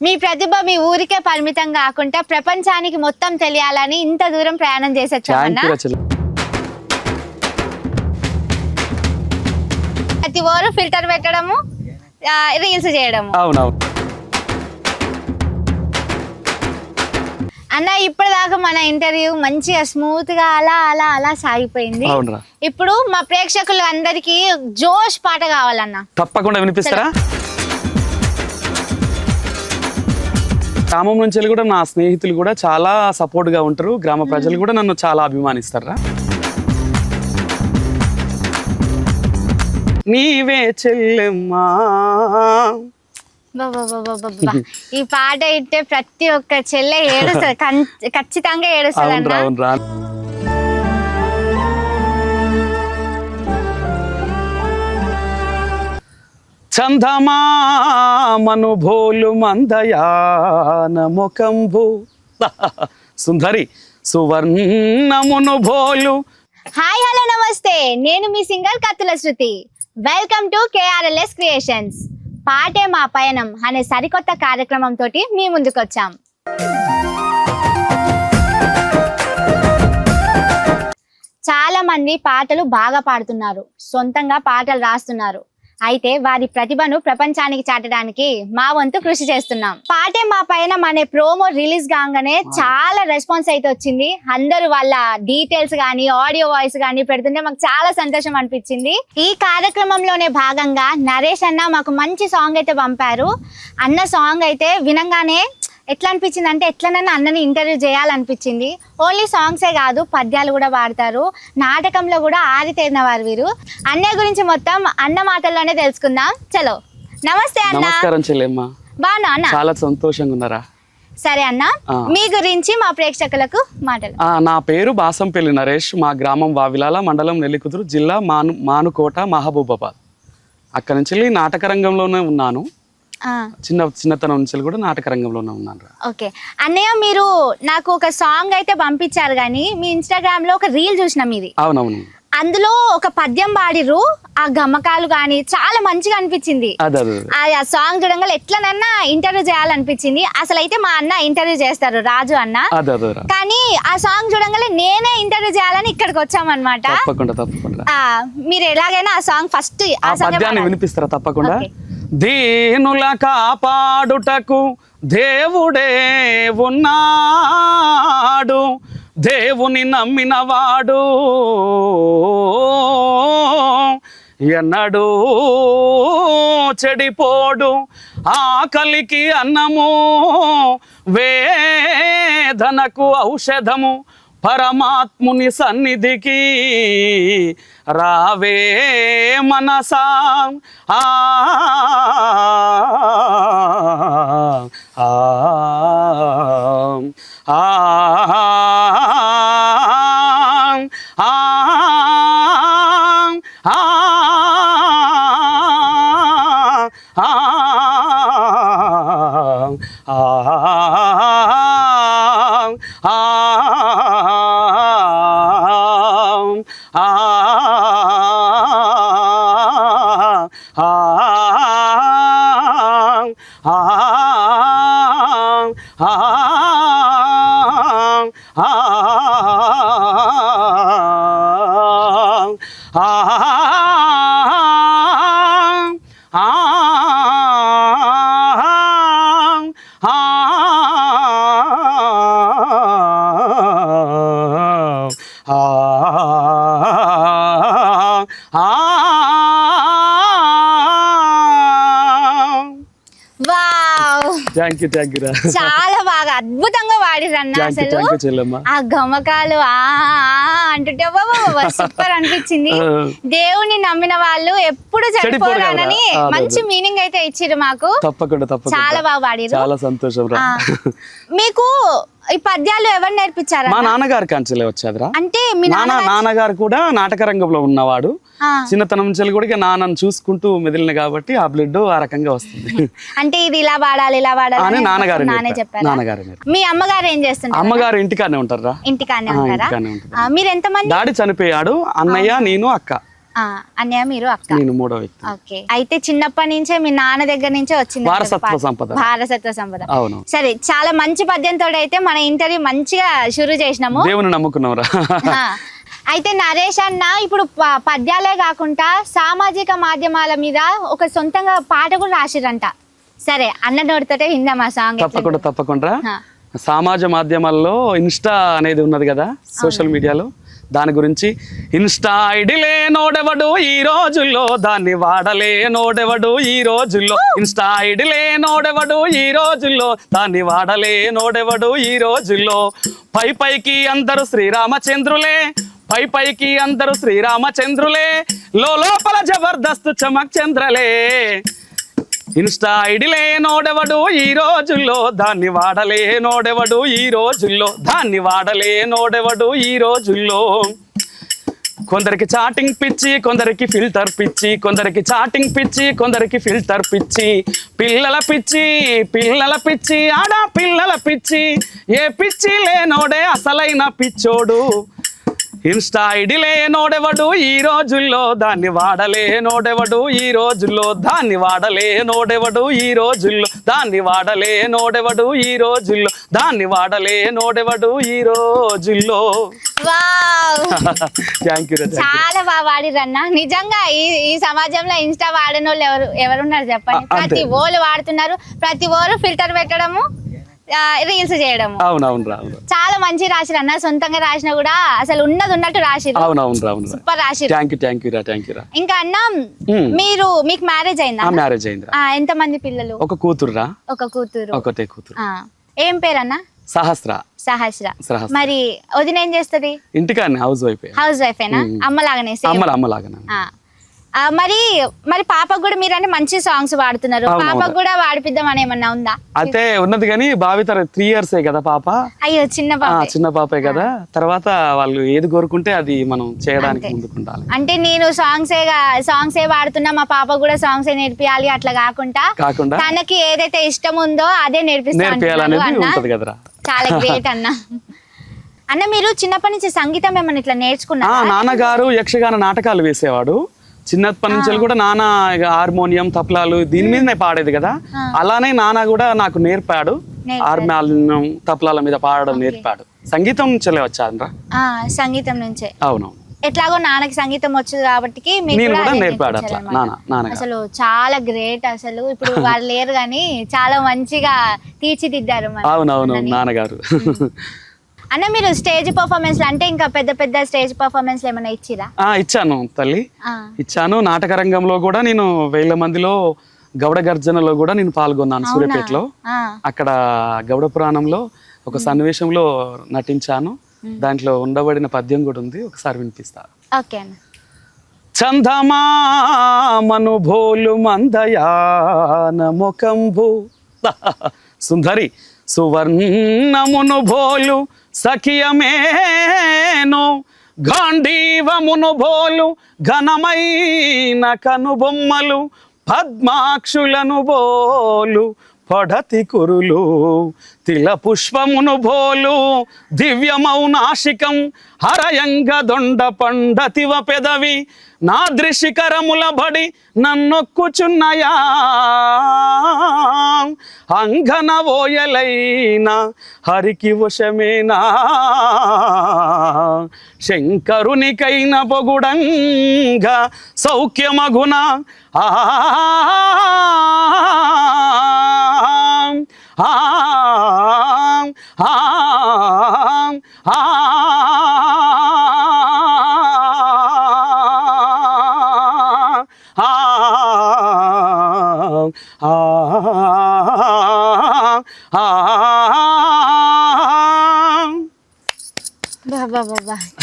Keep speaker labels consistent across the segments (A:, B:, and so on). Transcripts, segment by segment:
A: మీ ప్రతిభ మీ ఊరికే పరిమితం కాకుండా ప్రపంచానికి మొత్తం తెలియాలని ఇంత దూరం ప్రయాణం చేసొచ్చామన్నా. ప్రతి ఓరు ఫిల్టర్ పెట్టడము, రీల్స్ చేయడము.
B: అవునవును
A: అన్న, ఇప్పటిదాకా మన ఇంటర్వ్యూ మంచిగా స్మూత్ గా అలా అలా అలా సాగిపోయింది. ఇప్పుడు మా ప్రేక్షకులు అందరికి జోష్ పాట కావాలన్న.
B: తప్పకుండా వినిపిస్తారా? గ్రామం నుంచి కూడా నా స్నేహితులు కూడా చాలా సపోర్ట్ గా ఉంటారు. గ్రామ ప్రజలు కూడా నన్ను చాలా అభిమానిస్తారా. నీవే చెల్లెమ్మా.
A: ఈ పాట ఇట్టే ప్రతి ఒక్క చెల్లె ఏడుస్తుంది, ఖచ్చితంగా ఏడుస్తుంది అన్న.
B: చందమామను భోలు మందయాన ముఖంబు సుందరి సువర్ణమును భోలు.
A: హాయ్ హలో నమస్తే, నేను మీ singer Kathula Shruti. Welcome to KRLS creations. పాటే మా పయనం అనే సరికొత్త కార్యక్రమం తోటి మీ ముందుకు వచ్చాం. చాలా మంది పాటలు బాగా పాడుతున్నారు, సొంతంగా పాటలు రాస్తున్నారు. అయితే వారి ప్రతిభను ప్రపంచానికి చాటడానికి మా వంతు కృషి చేస్తున్నాం. పాటే మా పయనం అనే ప్రోమో రిలీజ్ కాగానే చాలా రెస్పాన్స్ అయితే వచ్చింది. అందరూ వాళ్ళ డీటెయిల్స్ గానీ ఆడియో వాయిస్ గానీ పెడుతుంటే మాకు చాలా సంతోషం అనిపించింది. ఈ కార్యక్రమంలోనే భాగంగా నరేష్ అన్న మాకు మంచి సాంగ్ అయితే పంపారు. అన్న సాంగ్ అయితే వినంగానే ఎట్లా అనిపించింది అంటే ఎట్లనన్నా అన్నని ఇంటర్వ్యూ చేయాలనిపించింది. ఓన్లీ సాంగ్సే కాదు, పద్యాలు కూడా పాడతారు, నాటకంలో కూడా ఆరితేరిన వారు వీరు. అన్నయ్య గురించి మొత్తం అన్న మాటల్లోనే తెలుసుకుందాం. చలో. నమస్తే అన్న.
B: నమస్కారం చెల్లెమ్మ.
A: బాగున్నా అన్న?
B: చాలా సంతోషంగా ఉన్నారా?
A: సరే అన్న, మీ గురించి మా ప్రేక్షకులకు మాటలు.
B: నా పేరు బాసంపల్లి నరేష్. మా గ్రామం వావిలాల, మండలం నెల్లికుదురు, జిల్లా మానుకోట, మహబూబాబాద్. అక్కడ నుంచి నాటక రంగంలోనే ఉన్నాను. చిన్నతనం నుంచి కూడా నాటక రంగంలోనే ఉన్నాను.
A: ఓకే అన్నయ్య, మీరు నాకు ఒక సాంగ్ అయితే పంపించారు కానీ మీ ఇన్స్టాగ్రామ్ లో ఒక రీల్ చూసిన మీది.
B: అవునవును.
A: అందులో ఒక పద్యం పాడిరు, ఆ గమకాలు గాని చాలా మంచిగా అనిపించింది. ఆ సాంగ్ చూడంగా ఎట్లనన్నా ఇంటర్వ్యూ చేయాలనిపించింది. అసలు అయితే మా అన్న ఇంటర్వ్యూ చేస్తారు, రాజు అన్న. కానీ ఆ సాంగ్ చూడంగానే నేనే ఇంటర్వ్యూ చేయాలని ఇక్కడికి వచ్చామన్నమాట. మీరు ఎలాగైనా ఆ సాంగ్ ఫస్ట్
B: వినిపిస్తారా? తప్పకుండా. దీనుల కాపాడుటకు దేవుడే ఉన్నాడు, దేవుని నమ్మినవాడు ఎన్నడూ చెడిపోడు. ఆకలికి అన్నము, వేదనకు ఔషధము, పరమాత్ముని సన్నిధికి రావే మనసా.
A: చాలా బాగా అద్భుతంగా వాడిరన్న. అసలు ఆ గమకాలు అంటుంటే సూపర్ అనిపించింది. దేవుని నమ్మిన వాళ్ళు ఎప్పుడు చనిపోరానని మంచి మీనింగ్ అయితే ఇచ్చిరు మాకు. చాలా బాగా వాడిరు.
B: చాలా సంతోషం.
A: మీకు ఈ పద్యాలు ఎవరు నేర్పించారు?
B: మా నాన్నగారు కాంచెలే వచ్చాదిరా.
A: అంటే మీ
B: నాన్నగారు కూడా నాటక రంగంలో ఉన్నవాడు. చిన్నతనం నుంచి కూడా నాన్నను చూసుకుంటూ మెదిలిన కాబట్టి ఆ బ్లడ్ ఆ రకంగా వస్తుంది.
A: అంటే ఇది ఇలా వాడాలి ఇలా వాడాలి
B: నాన్నగారు
A: చెప్పారు. మీ అమ్మగారు ఏం చేస్తున్నారు?
B: అమ్మగారు ఇంటికానే ఉంటారా?
A: ఇంటికానే ఉంటారా? మీరు ఎంతమంది?
B: డాడీ చనిపోయాడు, అన్నయ్య, నేను, అక్క.
A: అన్నయ్య మీరు అక్క.
B: నేను మూడో వ్యక్తి.
A: ఓకే, అయితే చిన్నప్పటి నుంచే మీ నాన్న దగ్గర నుంచే వచ్చింది
B: వారసత్వ సంపద.
A: వారసత్వ సంపద.
B: అవును.
A: సరే, చాలా మంచి పద్యంతో అయితే మన ఇంటర్వ్యూ మంచిగా షురూ చేసినాము.
B: దేవుని నమ్ముకున్నావురా.
A: అయితే నరేష్ అన్న ఇప్పుడు పద్యాలే కాకుండా సామాజిక మాధ్యమాల మీద ఒక సొంతంగా పాట కూడా రాసిరంట. సరే, అన్న నోటితోటే విందాం ఆ సాంగ్.
B: తప్పకుండా. సమాజ మాధ్యమాల్లో ఇన్స్టా అనేది ఉన్నది కదా, సోషల్ మీడియాలో, దాని గురించి. ఇన్స్టా ఐడిలే నోడెవడు ఈ రోజుల్లో, దాన్ని వాడలే నోడెవడు ఈ రోజుల్లో. ఇన్స్టా ఐడిలే నోడెవడు ఈ రోజుల్లో, దాన్ని వాడలే నోడెవడు ఈ రోజుల్లో. పైకి అందరూ శ్రీరామచంద్రులే, పైకి అందరూ శ్రీరామచంద్రులే, లోపల జబర్దస్త్ చమక్ చంద్రలే. ఇన్స్టా ఐడిలే నోడెవడు ఈ రోజుల్లో, దాన్ని వాడలే నోడెవడు ఈ రోజుల్లో, దాన్ని వాడలే నోడెవడు ఈ రోజుల్లో. కొందరికి చాటింగ్ పిచ్చి, కొందరికి ఫిల్టర్ పిచ్చి, కొందరికి చాటింగ్ పిచ్చి, కొందరికి ఫిల్టర్ పిచ్చి. పిల్లల పిచ్చి ఆడా పిల్లల పిచ్చి, ఏ పిచ్చి లేనోడే అసలైన పిచ్చోడు. ఇన్స్టా ఐడిలే నోడెవడు ఈ రోజుల్లో, దాన్ని వాడలే నోడెవడు ఈ రోజుల్లో, దాన్ని వాడలే నోడెవడు ఈ రోజుల్లో, దాన్ని వాడలే నోడెవడు ఈ రోజుల్లో, దాన్ని వాడలే నోడెవడు ఈ రోజుల్లో.
A: చాలా బాగా వాడిరన్న. నిజంగా ఈ సమాజంలో ఇన్స్టా వాడిన వాళ్ళు ఎవరున్నారు చెప్పండి? ప్రతి ఓళ్ళు వాడుతున్నారు, ప్రతి ఓళ్ళు ఫిల్టర్ పెట్టడము, రీల్స్ చేయడం.
B: అవునవును.
A: చాలా మంచి రాసిరు అన్న. సొంతంగా రాసినా కూడా అసలు ఉన్నది ఉన్నట్టు రాసిరు.
B: అవునవును.
A: సూపర్ రాసిరు.
B: థ్యాంక్ యూ రా.
A: ఇంకా అన్న, మీకు మ్యారేజ్ అయిందా?
B: మ్యారేజ్ అయింది.
A: ఎంత మంది పిల్లలు?
B: ఒక కూతురు రా. ఒకటే కూతురు.
A: ఏం పేరు అన్న?
B: సహస్ర.
A: మరి వదిన ఏం చేస్తుంది?
B: ఇంటికానే హౌస్
A: వైఫేనా? అమ్మలాగానే?
B: అమ్మలాగానే.
A: మరి పాపకు కూడా మీరంటే మంచి సాంగ్స్ పాడుతున్నారు, పాపకు కూడా వాడిపిద్దామని ఏమన్నా ఉందా?
B: అయితే ఉన్నది కానీ భావిత 3 years కదా పాప.
A: అయ్యో, చిన్న
B: పాపే కదా. తర్వాత వాళ్ళు ఏది కోరుకుంటే అది మనం చేయడానికి ముందుకుంటాలి.
A: అంటే నేను సాంగ్సే వాడుతున్నా, మా పాప కూడా సాంగ్సే నేర్పియాలి అట్లా కాకుండా తనకి ఏదైతే ఇష్టం ఉందో అదే నేర్పిస్తాను. చాలా గ్రేట్ అన్న. అన్న, మీరు చిన్నప్పటి నుంచి సంగీతం ఏమన్నా ఇట్లా నేర్చుకున్నారా?
B: నాన్నగారు యక్షగాన నాటకాలు వేసేవాడు. చిన్నప్పటి నుంచి కూడా నాన్న హార్మోనియం, తప్లాలు దీని మీదనే పాడేది కదా. అలానే నాన్న కూడా నాకు నేర్పాడు. హార్మోనియం, తప్లాల మీద పాడడం నేర్పాడు. సంగీతం నుంచే వచ్చాను.
A: సంగీతం నుంచే?
B: అవునవును.
A: ఎట్లాగో నాన్నకి సంగీతం వచ్చేది కాబట్టి
B: నేర్పాడు అట్లా నాన్న.
A: అసలు చాలా గ్రేట్. అసలు ఇప్పుడు వాళ్ళు లేరు కానీ చాలా మంచిగా తీర్చిదిద్దారు.
B: అవునవును, నాన్నగారు.
A: అన్న, మీరు స్టేజ్ పర్ఫార్మెన్స్ అంటే ఇంకా పెద్ద స్టేజ్ పర్ఫార్మెన్స్ ఏమైనా ఇచ్చిరా?
B: ఇచ్చాను తల్లి, ఇచ్చాను. నాటక రంగంలో కూడా నేను 1000 మందిలో గౌడ గర్జనలో కూడా నేను పాల్గొన్నాను సూర్యాపేటలో. అక్కడ గౌడ పురాణంలో ఒక సన్నివేశంలో నటించాను. దాంట్లో ఉండబడిన పద్యం కూడా ఉంది, ఒకసారి వినిపిస్తా.
A: ఓకే అన్న.
B: చందమామను భోలు మందయాన ముఖంబు సుందరి సువర్ణమును భోలు సఖియమేను, గాంధీవమును భోలు ఘనమైన కనుబొమ్మలు, పద్మాక్షులను బోలు పడతి కురులు, తిల పుష్పమును బోలు దివ్యమౌనాశికం, హరయంగ దొండ పండతివ పెదవి, నా దృశికరముల బడి నన్నొక్కుచున్నయా, అంగన ఓయలైన హరికి వశమేనా, శంకరునికైన పొగుడంగ సౌఖ్యమగుణ, ఆ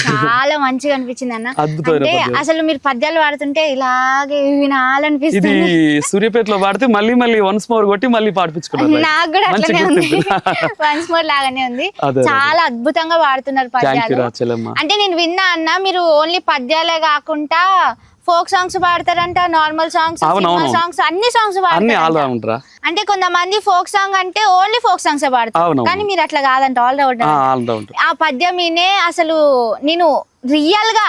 A: చాలా మంచిగా అనిపించింది అన్న. అంటే అసలు మీరు పద్యాలు పాడుతుంటే ఇలాగే వినాలనిపిస్తుంది.
B: ఇది సూర్యాపేటలో పాడితే మళ్ళీ వన్స్ మోర్ కొట్టి మళ్ళీ పాడిపించుకున్నారు.
A: నాకు కూడా అట్లనే ఉంది, వన్స్ మోర్ లాగానే ఉంది. చాలా అద్భుతంగా పాడుతున్నారు పద్యాలు. అంటే నేను విన్నా అన్న, మీరు ఓన్లీ పద్యాలే కాకుండా ఫోక్ సాంగ్స్ పాడతారంట, నార్మల్ సాంగ్స్, అన్ని సాంగ్స్ పాడతారు. అంటే కొంతమంది ఫోక్ సాంగ్ అంటే ఓన్లీ ఫోక్ సాంగ్స్ పాడతారు,
B: అవును.
A: కానీ మీరు అట్లా కాదంట, ఆల్ రౌండర్.
B: ఆల్రౌండర్.
A: ఆ పద్యం వినే అసలు నేను రియల్ గా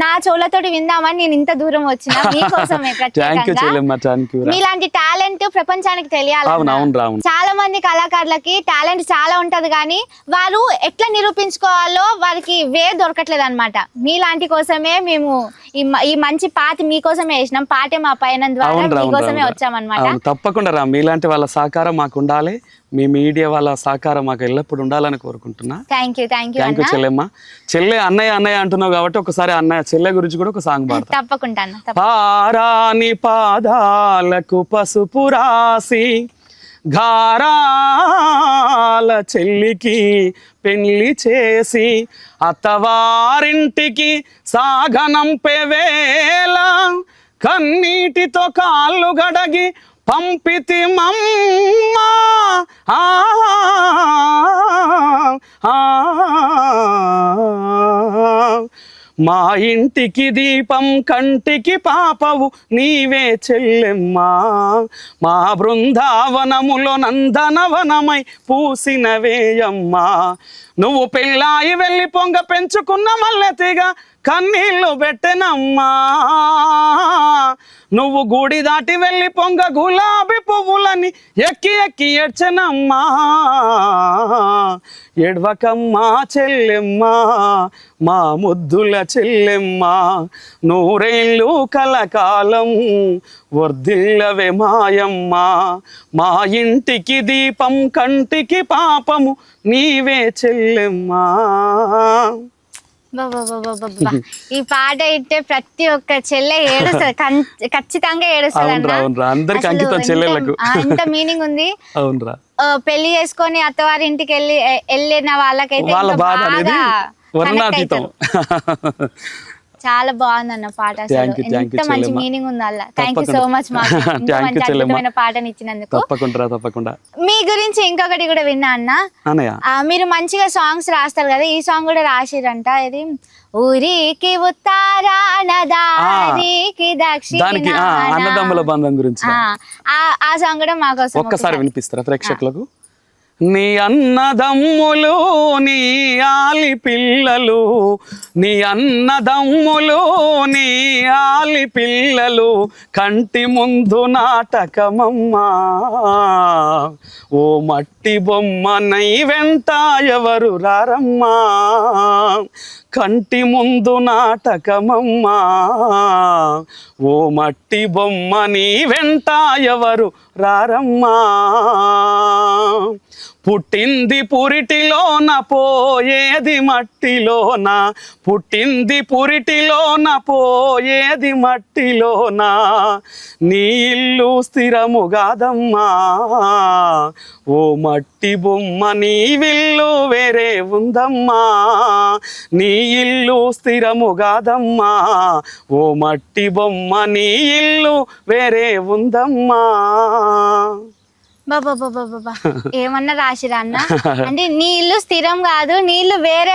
A: నా చెవులతోటి విందామని నేను ఇంత దూరం వచ్చిన మీకోసమే ప్రత్యేకంగా. మీలాంటి టాలెంట్ ప్రపంచానికి తెలియాలి. చాలా మంది కళాకారులకి టాలెంట్ చాలా ఉంటది, కానీ వారు ఎట్లా నిరూపించుకోవాలో వారికి వే దొరకట్లేదు అనమాట. మీలాంటి కోసమే మేము ఈ మంచి పాట మీకోసమే వేసినాం. పాటే మా పైన ద్వారా మీకోసమే వచ్చామన్నమాట.
B: తప్పకుండా రా, మీలాంటి వాళ్ళ సహకారం మాకు ఉండాలి, మీ మీడియా వాళ్ళ సహకారం మాకు ఎల్లప్పుడు ఉండాలని కోరుకుంటున్నా.
A: థ్యాంక్ యూ
B: చెల్లెమ్మ. చెల్లె అన్నయ్య అన్నయ్య అంటున్నావు కాబట్టి ఒకసారి అన్నయ్య చెల్లె గురించి కూడా ఒక సాంగ్ పాడతా.
A: తప్పకుండా.
B: పారాని పాదాలకు పసుపు రాసి గారాల చెల్లికి పెళ్లి చేసి అత్తవారింటికి సాగనంపే వేళ కన్నీటితో కాళ్ళు గడగి పంపితి మమ్మ. మా ఇంటికి దీపం కంటికి పాపవు నీవే చెల్లెమ్మా. మా బృందావనములో నందనవనమై పూసినవేయమ్మా. నువ్వు పెళ్ళాయి వెళ్ళి పొంగ పెంచుకున్న మల్లెతిగా కన్నీళ్ళు పెట్టెనమ్మా. నువ్వు గుడి దాటి వెళ్ళి పొంగ గులాబీ పువ్వులని ఎక్కి ఎక్కి ఏడ్చెనమ్మా. ఎడవకమ్మా చెల్లెమ్మా, మా ముద్దుల చెల్లెమ్మా. నూరేళ్ళు కలకాలం వర్ధిల్లవే మాయమ్మా. మా ఇంటికి దీపం కంటికి పాపము నీవే చెల్లెమ్మా.
A: ఈ పాట ఇట్టే ప్రతి ఒక్క చెల్లె ఏడుస్తుంది, ఖచ్చితంగా ఏడుస్తుంది. ఎంత మీనింగ్ ఉంది. పెళ్లి చేసుకొని అత్తవారి ఇంటికి వెళ్ళిన వాళ్ళకైతే చాలా బాగుంది అన్న పాట. అసలు ఎంత మంచి మీనింగ్ ఉంది అలా. థ్యాంక్ యూ సో మచ్ మాకు మంచి అద్భుతమైన పాటని ఇచ్చినందుకు.
B: తప్పకుండా.
A: మీ గురించి ఇంకొకటి కూడా విన్నా అన్న, మీరు మంచిగా సాంగ్స్ రాస్తారు కదా, ఈ సాంగ్ కూడా రాసిరంట. ఇది ఊరికి ఉత్తరాన దారికి దక్షిణ,
B: అన్నదమ్ముల బంధం గురించి.
A: ఆ సాంగ్ కూడా మాకోసం
B: ఒక్కసారి వినిపిస్తారా ప్రేక్షకులకు? నీ అన్నదమ్ములు నీ ఆలి పిల్లలు, నీ అన్నదమ్ములు నీ ఆలి పిల్లలు కంటి ముందు నాటకమమ్మా. ఓ మట్టి బొమ్మ నై వెంట ఎవరు రారమ్మా. కంటి ముందు నాటకమమ్మా. ఓ మట్టి బొమ్మ నీ వెంట ఎవరు రారమ్మా. పుట్టింది పురిటిలోన పోయేది మట్టిలోన, పుట్టింది పురిటిలోన పోయేది మట్టిలోన. నీ ఇల్లు స్థిరము కాదమ్మా. ఓ మట్టి బొమ్మ నీ విల్లు వేరే ఉందమ్మా. నీ ఇల్లు స్థిరము కాదమ్మా. ఓ మట్టి బొమ్మ నీ ఇల్లు వేరే ఉందమ్మా.
A: బాబా ఏమన్నా రాసిరా అన్న? అంటే నీ ఇల్లు స్థిరం కాదు, నీ ఇల్లు వేరే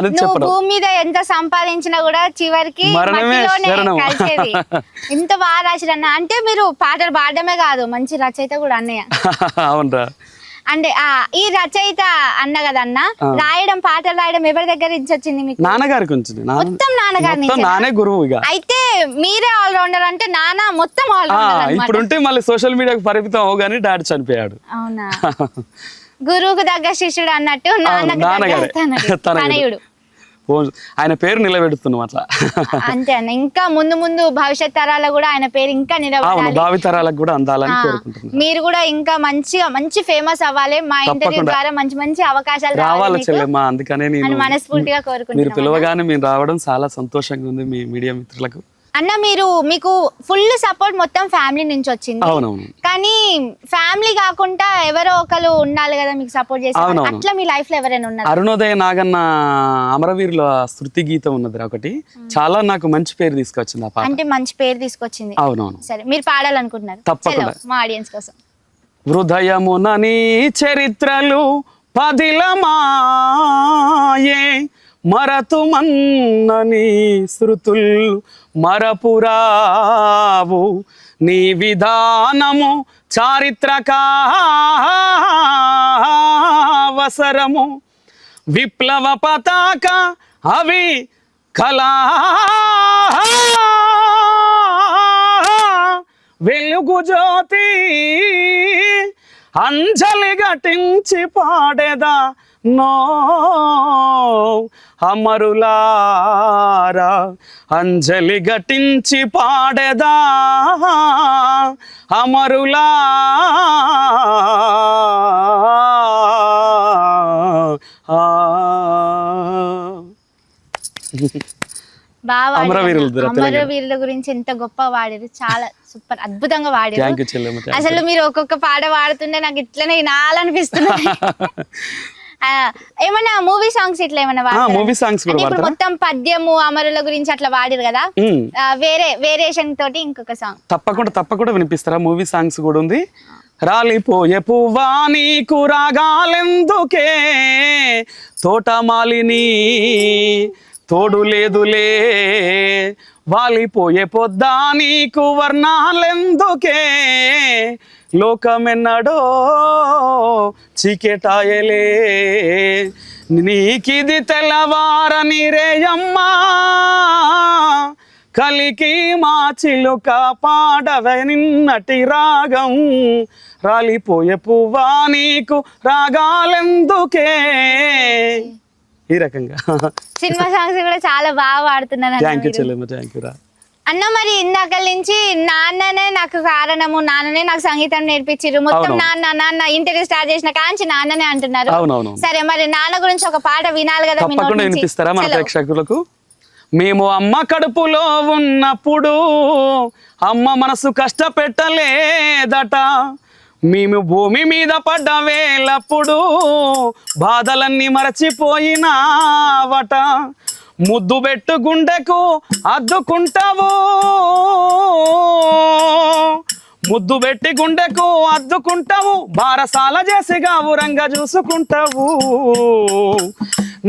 A: నువ్వు భూమి మీద ఎంత సంపాదించినా కూడా చివరికి కలిసేది. ఎంత బాగా రాసిరన్న. అంటే మీరు పాటలు పాడడమే కాదు, మంచి రచయిత కూడా అన్నయ్య.
B: అవునరా.
A: అంటే ఈ రచయిత అన్న కదన్న, రాయడం పాటలు రాయడం ఎవరి దగ్గర నుంచి వచ్చింది మీకు?
B: నాన్నగారికి
A: మొత్తం నాన్నగారి
B: నానే గురువు.
A: అయితే మీరే ఆల్ రౌండర్ అంటే నాన్న మొత్తం ఆల్ రౌండర్.
B: ఇప్పుడుంటే మళ్ళీ సోషల్ మీడియాకి పరిమితం అవగానే డాడీ చనిపోయాడు.
A: అవునా? గురువుకు దగ్గర శిష్యుడు అన్నట్టు నాన్నగారు
B: ఆయన పేరు నిలబెడుతున్నాం అట్లా.
A: అంతే అన్న. ఇంకా ముందు ముందు భవిష్యత్ తరాలకు కూడా ఆయన పేరు ఇంకా నిలబడాలి,
B: భావి తరాలకు కూడా అందాలని కోరుకుంటున్నాను.
A: మీరు కూడా ఇంకా మంచి ఫేమస్ అవ్వాలి. మా ఇంటర్వ్యూ ద్వారా మంచి అవకాశాలు
B: రావాలి చెల్లెమ్మా. అందుకనే నేను
A: మనస్ఫూర్తిగా కోరుకుంటున్నాను.
B: మీరు పిలవగానే మేము రావడం చాలా సంతోషంగా ఉంది మీ మీడియా మిత్రులకు.
A: అన్న మీకు ఫుల్ సపోర్ట్ మొత్తం ఫ్యామిలీ నుంచి వచ్చింది.
B: అవునవును.
A: కానీ ఫ్యామిలీ కాకుండా ఎవరో ఒకరు ఉండాలి కదా మీకు సపోర్ట్ చేసి. అట్లా మీ లైఫ్ లో ఎవరైనా ఉన్నారు?
B: అరుణోదయ నాగన్న అమరవీరుల శృతి గీతం ఉన్నది ఒకటి, చాలా నాకు మంచి పేరు తీసుకొచ్చింది ఆ పాట.
A: అంటే మంచి పేరు తీసుకొచ్చింది.
B: అవునవును.
A: సరే, మీరు పాడాలనుకుంటున్నారు?
B: తప్పకుండా
A: మా ఆడియన్స్ కోసం.
B: హృదయమున నీ చరిత్రలు పదిలమాయే, మరతుమన్నని శృతులు మరపురావు. నీ విధానము చారిత్రక అవసరము విప్లవ పతాక అవి కళా వెలుగు జ్యోతి అంజలి ఘటించి పాడేదా నో అమరులారా అంజలి ఘటించి పాడేదా అమరులా
A: బాగా
B: అమరవీరులు
A: అమరవీరుల గురించి ఎంత గొప్ప వాడారు, చాలా సూపర్ అద్భుతంగా వాడారు. అసలు మీరు ఒక్కొక్క పాట పాడుతుంటే నాకు ఇట్లనే వినాలనిపిస్తుంది. ఏమన్నా మూవీ సాంగ్స్ ఇట్లా ఏమన్నా
B: మూవీ సాంగ్స్
A: ఇప్పుడు మొత్తం పద్యము అమరుల గురించి అట్లా వాడారు కదా, వేరే వేరియేషన్ తోటి ఇంకొక సాంగ్
B: తప్పకుండా వినిపిస్తారా? మూవీ సాంగ్స్ కూడా ఉంది. రాలిపోయే పువ్వా నీకు రాగాలెందుకే, తోటమాలిని తోడు లేదులే, వాలిపోయే పొద్దా నీకు వర్ణాలెందుకే, లోకమెన్నడో చీకెటాయలే, నీకిది తెల్లవారని రేయమ్మా, కలికి మా చిలుక పాడవే నిన్నటి రాగం, రాలిపోయే పువ్వా నీకు రాగాలెందుకే, ఈ రకంగా
A: సినిమా సాంగ్స్ కూడా చాలా బాగా పాడుతున్నారు. అన్న మరి ఇందాక నుంచి నాన్ననే నాకు కారణము, నాన్ననే నాకు సంగీతం నేర్పించారు, మొత్తం నాన్న ఇంటర్వ్యూ స్టార్ట్ చేసిన కాంచి నాన్ననే అంటున్నారు. సరే మరి నాన్న గురించి ఒక పాట వినాలి కదా,
B: తప్పకుండా వినిపిస్తారా మన ప్రేక్షకులకు? మేము అమ్మ కడుపులో ఉన్నప్పుడు అమ్మ మనసు కష్టపెట్టలేదట, మేము భూమి మీద పడ్డ వేలప్పుడు బాధలన్నీ మరచిపోయినావట, ముద్దు పెట్టు గుండెకు అద్దుకుంటావు, ముద్దు పెట్టి గుండెకు అద్దుకుంటావు, బారసాల చేసి గావురంగా చూసుకుంటావు,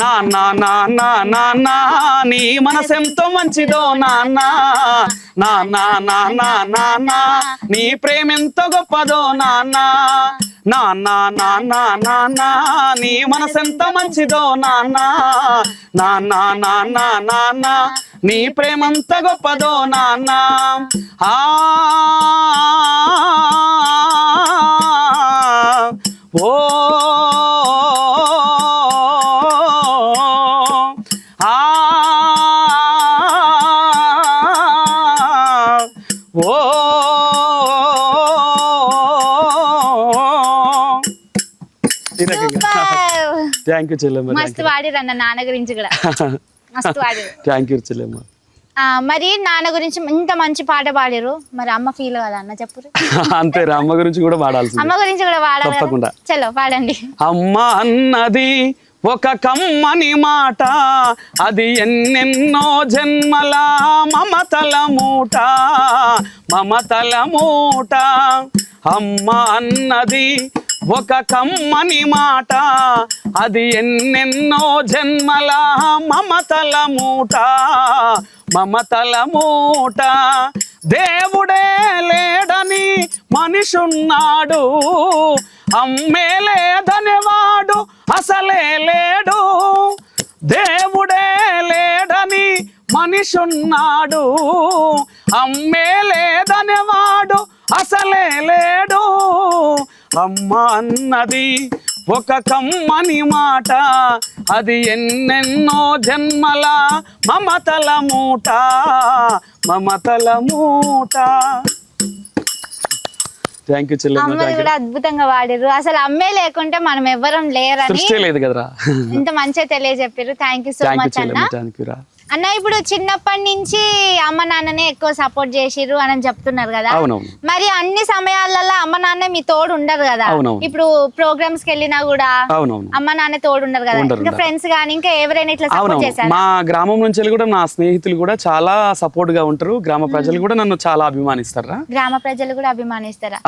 B: నాన్న నాన్న నాన్న నీ మనసెంతో మంచిదో నాన్న, నాన్న నాన్న నాన్న నీ ప్రేమెంతో గొప్పదో నాన్న, నాన్న నాన్న నాన్న నీ మనసెంత మంచిదో నాన్న, నాన్న నాన్న నాన్న నీ ప్రేమంత గొప్పదో నాన్న, ఆ ఓ ఓ థ్యాంక్ యూ చెల్లెమ్మ,
A: మస్తు వాడిరు అన్న నాన్న గురించి కూడా మస్తు వాడిరు.
B: థ్యాంక్ యూ చెల్లెమ్మ.
A: మరి నాన్న గురించి ఇంత మంచి పాట పాడారు, మరి అమ్మ ఫీల్ కదా అన్న చెప్పు.
B: అంతేరా, అమ్మ గురించి కూడా పాడాల్సింది.
A: అమ్మ గురించి కూడా పాడాలి కదా, చలో పాడండి.
B: అమ్మ అన్నది ఒక కమ్మని మాట, అది ఎన్నెన్నో జన్మల మమతల మూట, మమతల మూట, అమ్మ అన్నది ఒక కమ్మని మాట, అది ఎన్నెన్నో జన్మల మమతల మూట, మమతల మూట, దేవుడే లేడని మనిషున్నాడు, అమ్మే లేదనేవాడు అసలే లేడు, దేవుడే లేడని మనిషున్నాడు, అమ్మే లేదనేవాడు అసలే లేడు, అమ్మ అన్నది ఒక కమ్మని మాట, అది ఎన్నెన్నో జన్మల మమతల మూట, మమతల మూట. థ్యాంక్ యూ చెల్లెమ్మ.
A: అమ్మని కూడా అద్భుతంగా వాడారు, అసలు అమ్మే లేకుంటే మనం ఎవ్వరం లేరని
B: లేదు కదరా,
A: ఇంత మంచిగా తెలియజెప్పారు. థ్యాంక్ యూ సో మచ్ అన్న. అన్న ఇప్పుడు చిన్నప్పటి నుంచి అమ్మ నాన్ననే ఎక్కువ సపోర్ట్ చేసిర్రు అని చెప్తున్నారు కదా, మరి అన్ని సమయాలలో అమ్మ నాన్న మీ తోడు ఉండరు కదా, ఇప్పుడు ప్రోగ్రామ్స్ కి వెళ్ళినా కూడా అమ్మ నాన్న తోడు ఉండరు కదా, ఇంకా ఫ్రెండ్స్ గానీ ఇంకా ఎవరైనా ఇట్లా సపోర్ట్ చేశారు?
B: మా గ్రామం నుంచి కూడా నా స్నేహితులు కూడా చాలా సపోర్ట్ గా ఉంటారు, గ్రామ ప్రజలు కూడా నన్ను చాలా అభిమానిస్తారా.
A: గ్రామ ప్రజలు కూడా అభిమానిస్తారా?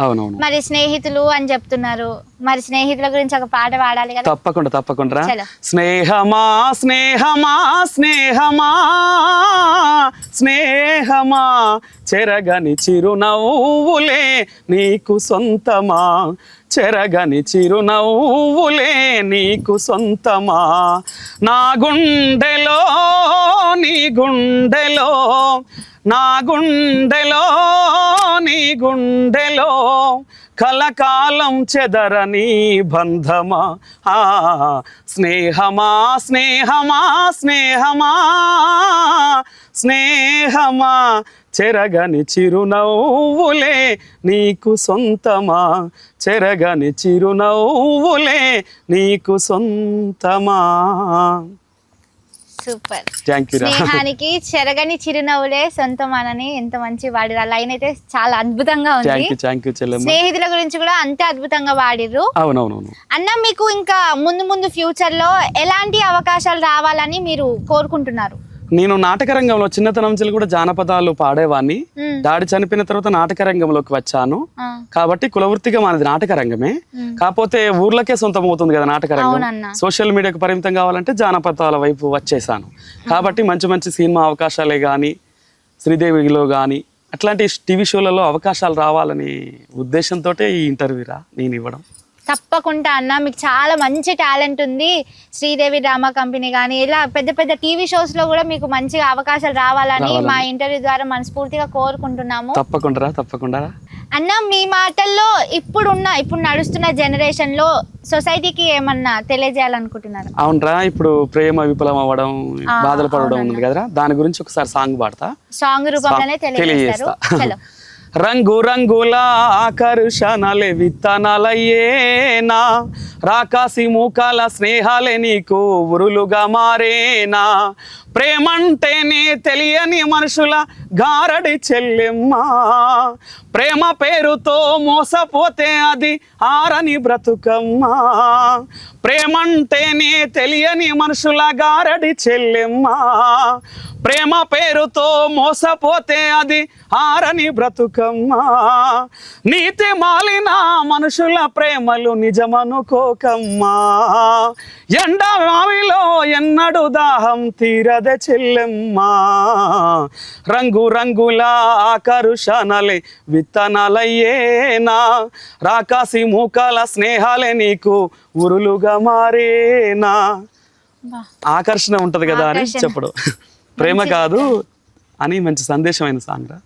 A: మరి స్నేహితులు అని చెప్తున్నారు, మరి స్నేహితుల గురించి ఒక పాట పాడాలి కదా.
B: తప్పకుండా తప్పకుండా.
A: చలో.
B: స్నేహమా స్నేహమా స్నేహమా స్నేహమా చెరగని చిరునవ్వులే నీకు సొంతమా, చెరగని చిరునవ్వులే నీకు సొంతమా, నా గుండెలో నీ గుండెలో, నా గుండెలో నీ గుండెలో కలకాలం చెదరని బంధమా, ఆ స్నేహమా స్నేహమా స్నేహమా స్నేహమా చెరగని చిరునవ్వులే నీకు సొంతమా, చెరగని చిరునవ్వులే నీకు సొంతమా.
A: సూపర్.
B: Thank you.
A: స్నేహానికి చెరగని చిరునవ్వులే సొంతమానని ఎంత మంచి వాడిరు. ఆ లైన్ అయితే చాలా అద్భుతంగా ఉంది.
B: థ్యాంక్ యూ చెల్లెమ్మ.
A: స్నేహితుల గురించి కూడా అంతే అద్భుతంగా వాడిర్రు.
B: అవునవునవును.
A: అన్న, మీకు ఇంకా ముందు ఫ్యూచర్ లో ఎలాంటి అవకాశాలు రావాలని మీరు కోరుకుంటున్నారు?
B: నేను నాటక రంగంలో చిన్నతనం నుంచి కూడా జానపదాలు పాడేవాడిని. డాడీ చనిపోయిన తర్వాత నాటక రంగంలోకి వచ్చాను కాబట్టి కులవృత్తిగా మనది నాటక రంగమే. కాకపోతే ఊర్లకే సొంతం అవుతుంది కదా నాటక రంగం. సోషల్ మీడియాకు పరిమితం కావాలంటే జానపదాల వైపు వచ్చేసాను. కాబట్టి మంచి మంచి సినిమా అవకాశాలే కానీ, శ్రీదేవిలో కానీ అట్లాంటి టీవీ షోలలో అవకాశాలు రావాలనే ఉద్దేశంతో ఈ ఇంటర్వ్యూరా నేను ఇవ్వడం.
A: తప్పకుండా అన్న, మీకు చాలా మంచి టాలెంట్ ఉంది. శ్రీదేవి డ్రామా కంపెనీ కానీ ఇలా పెద్ద పెద్ద టీవీ షోస్ లో కూడా మీకు మంచిగా అవకాశాలు రావాలని మా ఇంటర్వ్యూ ద్వారా మనస్ఫూర్తిగా కోరుకుంటున్నాము.
B: తప్పకుండా
A: అన్న, మీ మాటల్లో ఇప్పుడు నడుస్తున్న జనరేషన్ లో సొసైటీకి ఏమన్నా తెలియజేయాలనుకుంటున్నారు?
B: అవునరా, ఇప్పుడు ప్రేమ విఫలం అవ్వడం, బాధలు పడడం ఉంది కదరా, దాని గురించి ఒకసారి సాంగ్ పాడతా.
A: సాంగ్ రూపంలోనే తెలియజేస్తారు.
B: రంగు రంగుల ఆకర్షణలే విత్తనాలయ్యేనా, రాకాసి మూకాల స్నేహాలే నీకు ఉరులుగా మారేనా, ప్రేమంటేనే తెలియని మనుషుల గారడి చెల్లెమ్మా, ప్రేమ పేరుతో మోసపోతే అది ఆరని బ్రతుకమ్మా, ప్రేమంటేనే తెలియని మనుషుల గారడి చెల్లెమ్మా, ప్రేమ పేరుతో మోసపోతే అది ఆరని బ్రతుకమ్మా, నీతి మాలిన మనుషుల ప్రేమలు నిజమనుకోకమ్మా, ఎండ మావిలో ఎన్నడు దాహం తీరద చెల్లెమ్మా, రంగు రంగుల ఆకర్షణలే విత్తనాలయ్యేనా, రాకాసి మూకాల స్నేహాలే నీకు ఉరులుగా మారేనా. ఆకర్షణ ఉంటది కదా అని చెప్పడు, ప్రేమ కాదు అని మంచి సందేశమైన సాంగ్ రా.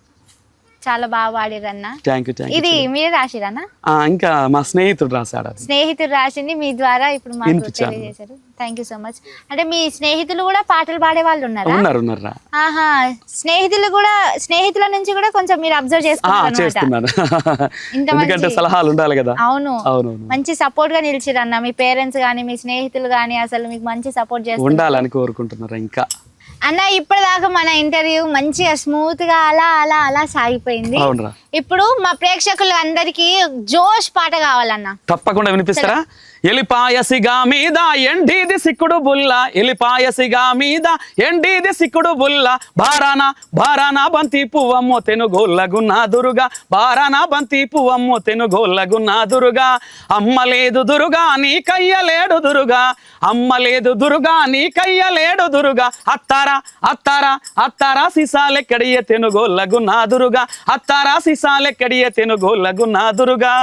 A: చాలా బాగా పాడిరన్న.
B: Thank you.
A: ఇది మీరు రాసిరన్నా?
B: ఇంకా మా స్నేహితుడు రాశాడు.
A: స్నేహితుడు రాసింది మీ ద్వారా ఇప్పుడు మాకు తెలియజేశారు. Thank you so much. అంటే మీ స్నేహితులు కూడా పాటలు పాడే వాళ్ళు
B: ఉన్నారు?
A: ఆహా, స్నేహితుల నుంచి కూడా కొంచెం మీరు అబ్జర్వ్
B: చేస్తున్నారు. ఎందుకంటే సలహాలు ఉండాలి కదా.
A: అవును, మంచి సపోర్ట్ గా నిలిచిరన్న. మీ పేరెంట్స్ గానీ మీ స్నేహితులు గానీ అసలు మీకు మంచి సపోర్ట్ చేస్తారు,
B: ఉండాలని కోరుకుంటున్నారు. ఇంకా
A: అన్న, ఇప్పటిదాకా మన ఇంటర్వ్యూ మంచిగా స్మూత్ గా అలా సాగిపోయింది. ఇప్పుడు మా ప్రేక్షకులు అందరికి జోష్ పాట కావాలన్నా.
B: తప్పకుండా వినిపిస్తారా? ఎలిపాయసిగా మీద ఎండిది సిక్కుడు బుల్ల, ఎలిపాయసిగా మీద ఎండిది సిక్కుడు బుల్ల, బారానా బారానా బంతి పువ్వమ్మో తెనుగోళ్ళగున్నా దురుగా, బారానా బంతి పువ్వమ్మో తెనుగోళ్ళగున్నా దురుగా, అమ్మలేదు దురుగా నీ కయ్యలేడు దురుగా, అమ్మలేదు దురుగా నీ కయ్యలేడు దురుగా, అత్తారా అత్తారా అత్తారా సిసాలెక్కడియ తెనుగోళ్ళగున్నా దురుగా, అత్తారా సిసాలెక్కడియ తెనుగోళ్ళగున్నా దురుగా.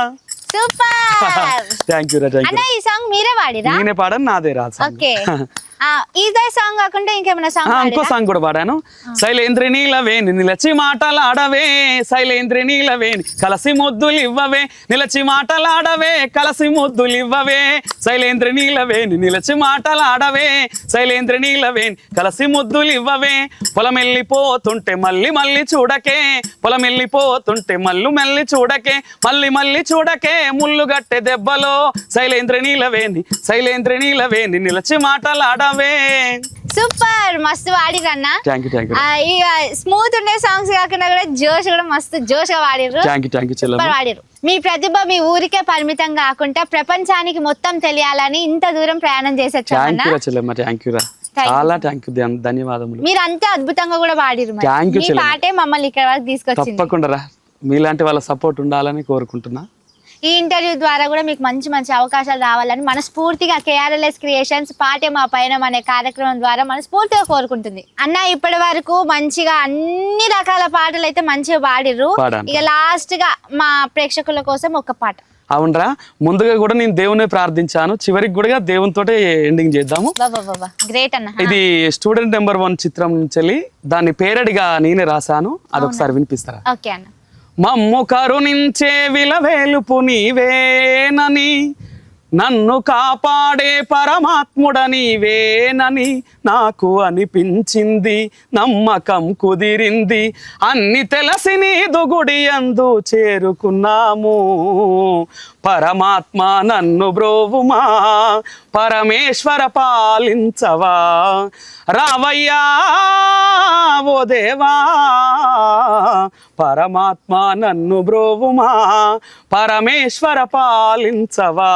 A: సూపర్.
B: Thank you.
A: అన్న, ఈ సాంగ్ మీరే పాడిరా?
B: నేనే పాడాను, నాదే రాదు.
A: ఓకే, ఇదే సాంగ్ కాకుండా ఇంకేమైనా సాంగ్?
B: ఇంకో సాంగ్ కూడా పాడాను. శైలేంద్రి నీలవేణి నిలచి మాటలాడవే, శైలేంద్రి నీలవేణి కలసి ముద్దులు ఇవ్వవే, నిలచి మాటలాడవే కలసి ముద్దులు ఇవ్వవే, శైలేంద్రి నీలవేణి నిలచి మాటలాడవే, శైలేంద్రి నీలవేణి కలసి ముద్దులు ఇవ్వవే, పొలమెల్లిపోతుంటే మళ్ళీ మళ్ళీ చూడకే, పొలమెల్లిపోతుంటే మళ్ళీ చూడకే, మళ్ళీ చూడకే ముళ్ళు గట్టె దెబ్బలో, శైలేంద్రి నీలవేణి నిలచి మాటలాడ.
A: సూపర్, మస్తు వాడిరన్నా. స్మూత్ ఉండే సాంగ్స్ కాకుండా కూడా జోష్ కూడా మస్తు జోష్ గా వాడిరు. వాడిరు. మీ ప్రతిభ మీ ఊరికే పరిమితం కాకుండా ప్రపంచానికి మొత్తం తెలియాలని ఇంత దూరం ప్రయాణం చేసొచ్చు.
B: ధన్యవాదములు.
A: మీరు అంతే అద్భుతంగా కూడా వాడిరు. మీ పాటే మమ్మల్ని ఇక్కడ వరకు తీసుకొచ్చింది.
B: తప్పకుండా మీలాంటి వాళ్ళ సపోర్ట్ ఉండాలని కోరుకుంటున్నా.
A: ఈ ఇంటర్వ్యూ ద్వారా కూడా మీకు మంచి మంచి అవకాశాలు రావాలని మనస్ఫూర్తిగా KRLS క్రియేషన్స్ పాటే మా పయనం అనే కార్యక్రమం ద్వారా మనస్ఫూర్తిగా కోరుకుంటుంది. అన్న ఇప్పటి వరకు మంచిగా అన్ని రకాల పాటలు అయితే మంచిగా పాడిర్రు.
B: పాడాను.
A: ఇక లాస్ట్ గా మా ప్రేక్షకుల కోసం ఒక పాట.
B: అవునరా, ముందుగా కూడా నేను దేవుని ప్రార్థించాను, చివరికి కూడా దేవునితోటే ఎండింగ్ చేద్దాము.
A: బాబా గ్రేట్ అన్న.
B: ఇది స్టూడెంట్ నెంబర్ 1 చిత్రం నుంచి దాన్ని పేరడిగా నేనే రాశాను, అదొకసారి వినిపిస్తారా?
A: ఓకే అన్న.
B: మమ్ము కరుణించే విలవేలుపు నీవేనని, నన్ను కాపాడే పరమాత్ముడ నీవేనని నాకు అనిపించింది, నమ్మకం కుదిరింది, అన్ని తెలిసి నీదు గుడి యందు చేరుకున్నాము. పరమాత్మ నన్ను బ్రోవుమా, పరమేశ్వర పాలించవా, రావయ్యా ఓ దేవా, పరమాత్మ నన్ను బ్రోవుమా, పరమేశ్వర పాలించవా,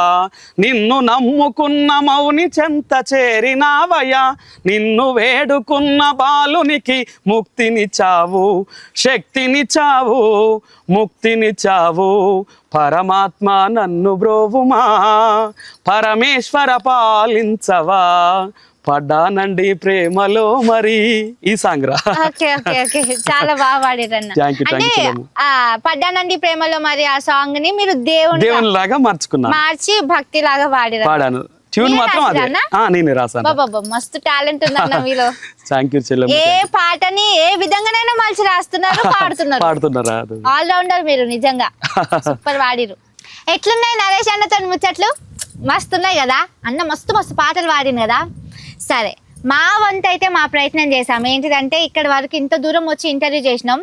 B: నిన్ను నమ్ముకున్న మౌని చెంత చేరినావయ్యా, నిన్ను వేడుకున్న బాలునికి ముక్తినిచ్చావు, శక్తినిచ్చావు, ముక్తినిచ్చావు, పరమాత్మ నన్ను బ్రోవుమా, పరమేశ్వర పాలించవా, పడ్డానండి ప్రేమలో మరి. ఈ సాంగ్ రా.
A: ఓకే ఓకే ఓకే చాలా బాగా పాడారన్న. అంటే పడ్డానండి ప్రేమలో మరి ఆ సాంగ్ ని మీరు
B: దేవుని లాగా
A: మార్చి భక్తి లాగా
B: పాడాను. ట్యూన్ మాత్రం అదే నేనే రాసాను.
A: బాబా మస్తు టాలెంట్ ఉందన్న మీలో.
B: థ్యాంక్ యూ చెల్లెమ్మ.
A: ఏ పాటని ఏ విధంగానైనా మలిచి రాస్తున్నారు,
B: పాడుతున్నారా?
A: ఆల్ రౌండర్ మీరు, నిజంగా సూపర్ పాడిరు. ఎట్లున్నాయి నరేష్ అన్నతో ముచ్చట్లు? మస్తు ఉన్నాయి కదా అన్న, మస్తు మస్తు పాటలు పాడిను కదా. సరే, మా వంతు అయితే మా ప్రయత్నం చేసాం. ఏంటిదంటే ఇక్కడ వరకు ఇంత దూరం వచ్చి ఇంటర్వ్యూ చేసినాం.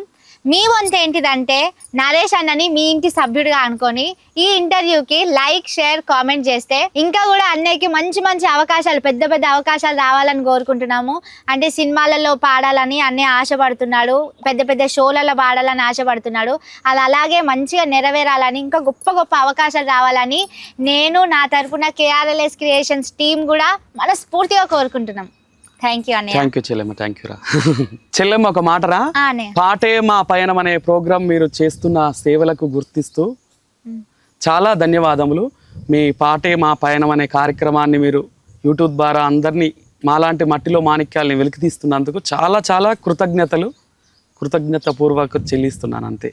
A: మీ వంతు ఏంటిదంటే నరేష్ అన్నని మీ ఇంటి సభ్యుడిగా అనుకొని ఈ ఇంటర్వ్యూకి లైక్, షేర్, కామెంట్ చేస్తే ఇంకా కూడా అన్నయ్యకి మంచి మంచి అవకాశాలు, పెద్ద పెద్ద అవకాశాలు రావాలని కోరుకుంటున్నాము. అంటే సినిమాలలో పాడాలని అన్నయ్య ఆశపడుతున్నాడు, పెద్ద పెద్ద షోలలో పాడాలని ఆశపడుతున్నాడు. అది అలాగే మంచిగా నెరవేరాలని, ఇంకా గొప్ప గొప్ప అవకాశాలు రావాలని నేను నా తరఫున KRLS క్రియేషన్స్ టీం కూడా మనస్ఫూర్తిగా కోరుకుంటున్నాం. థ్యాంక్ యూ అన్నయ్య.
B: Thank you Chellemma. Thank you రా. చెల్లెమ్మ ఒక మాటరా, పాటే మా పయనం అనే ప్రోగ్రాం మీరు చేస్తున్న సేవలకు గుర్తిస్తూ చాలా ధన్యవాదములు. మీ పాటే మా పయనం అనే కార్యక్రమాన్ని మీరు యూట్యూబ్ ద్వారా అందరినీ మాలాంటి మట్టిలో మాణిక్యాలని వెలికి తీస్తున్నందుకు చాలా చాలా కృతజ్ఞత పూర్వక చెల్లిస్తున్నాను. అంతే.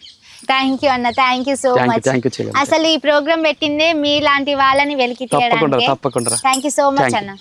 A: థ్యాంక్ యూ అన్న, థ్యాంక్ యూ సో మచ్. అసలు ఈ ప్రోగ్రామ్ పెట్టిందే మీలాంటి వాళ్ళని వెలికి తీయడానికి.
B: తప్పకుండా.
A: థ్యాంక్ యూ సో మచ్ అన్న.